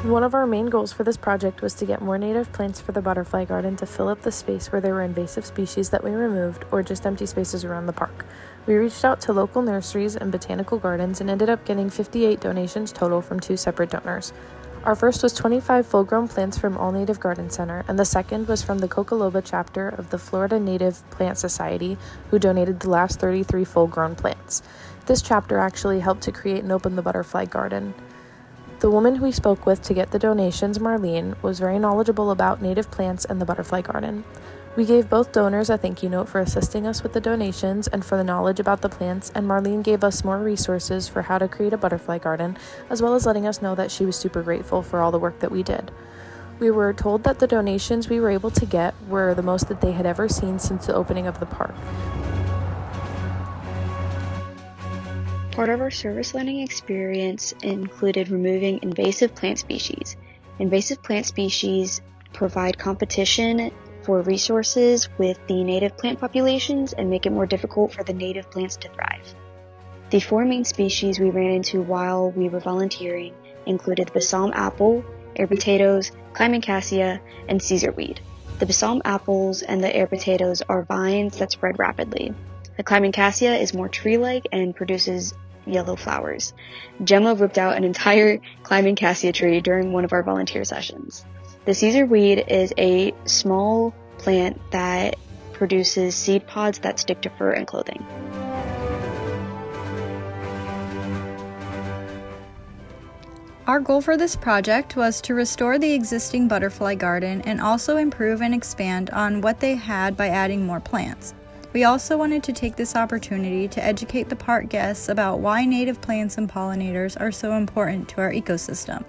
One of our main goals for this project was to get more native plants for the butterfly garden to fill up the space where there were invasive species that we removed or just empty spaces around the park. We reached out to local nurseries and botanical gardens and ended up getting 58 donations total from 2 separate donors. Our first was 25 full-grown plants from All Native Garden Center, and the second was from the Cocoloba chapter of the Florida Native Plant Society, who donated the last 33 full-grown plants. This chapter actually helped to create and open the butterfly garden. The woman who we spoke with to get the donations, Marlene, was very knowledgeable about native plants and the butterfly garden. We gave both donors a thank you note for assisting us with the donations and for the knowledge about the plants, and Marlene gave us more resources for how to create a butterfly garden, as well as letting us know that she was super grateful for all the work that we did. We were told that the donations we were able to get were the most that they had ever seen since the opening of the park. Part of our service learning experience included removing invasive plant species. Invasive plant species provide competition for resources with the native plant populations and make it more difficult for the native plants to thrive. The 4 main species we ran into while we were volunteering included the balsam apple, air potatoes, climbing cassia, and Caesar weed. The balsam apples and the air potatoes are vines that spread rapidly. The climbing cassia is more tree-like and produces yellow flowers. Jemma ripped out an entire climbing cassia tree during one of our volunteer sessions. The Caesar weed is a small plant that produces seed pods that stick to fur and clothing. Our goal for this project was to restore the existing butterfly garden and also improve and expand on what they had by adding more plants. We also wanted to take this opportunity to educate the park guests about why native plants and pollinators are so important to our ecosystem.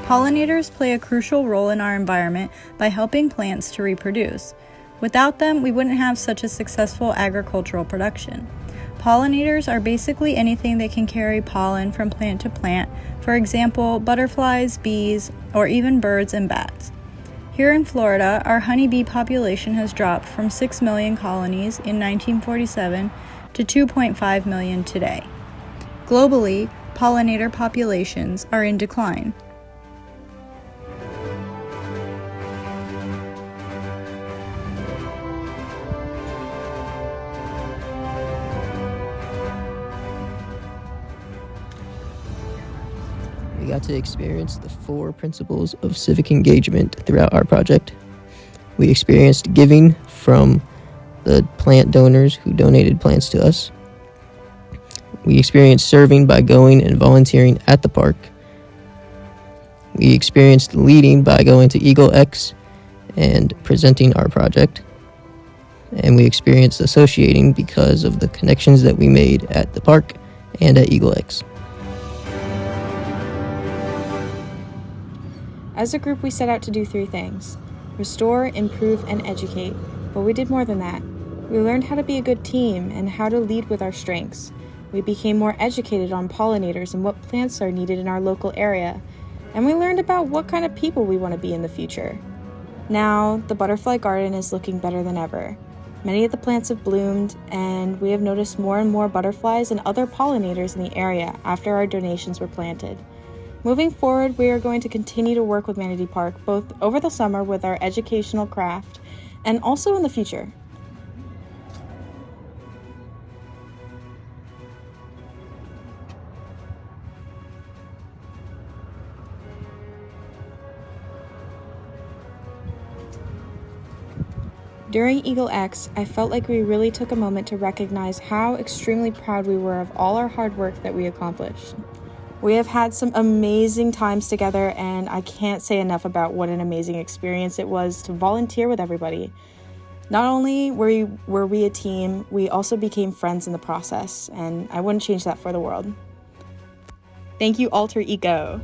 Pollinators play a crucial role in our environment by helping plants to reproduce. Without them, we wouldn't have such a successful agricultural production. Pollinators are basically anything that can carry pollen from plant to plant, for example, butterflies, bees, or even birds and bats. Here in Florida, our honeybee population has dropped from 6 million colonies in 1947 to 2.5 million today. Globally, pollinator populations are in decline. We got to experience the 4 principles of civic engagement throughout our project. We experienced giving from the plant donors who donated plants to us. We experienced serving by going and volunteering at the park. We experienced leading by going to Eagle X and presenting our project. And we experienced associating because of the connections that we made at the park and at Eagle X. As a group, we set out to do 3 things: restore, improve, and educate. But we did more than that. We learned how to be a good team and how to lead with our strengths. We became more educated on pollinators and what plants are needed in our local area. And we learned about what kind of people we want to be in the future. Now, the butterfly garden is looking better than ever. Many of the plants have bloomed, and we have noticed more and more butterflies and other pollinators in the area after our donations were planted. Moving forward, we are going to continue to work with Manatee Park, both over the summer with our educational craft and also in the future. During Eagle X, I felt like we really took a moment to recognize how extremely proud we were of all our hard work that we accomplished. We have had some amazing times together, and I can't say enough about what an amazing experience it was to volunteer with everybody. Not only were we a team, we also became friends in the process, and I wouldn't change that for the world. Thank you, Alter Eco.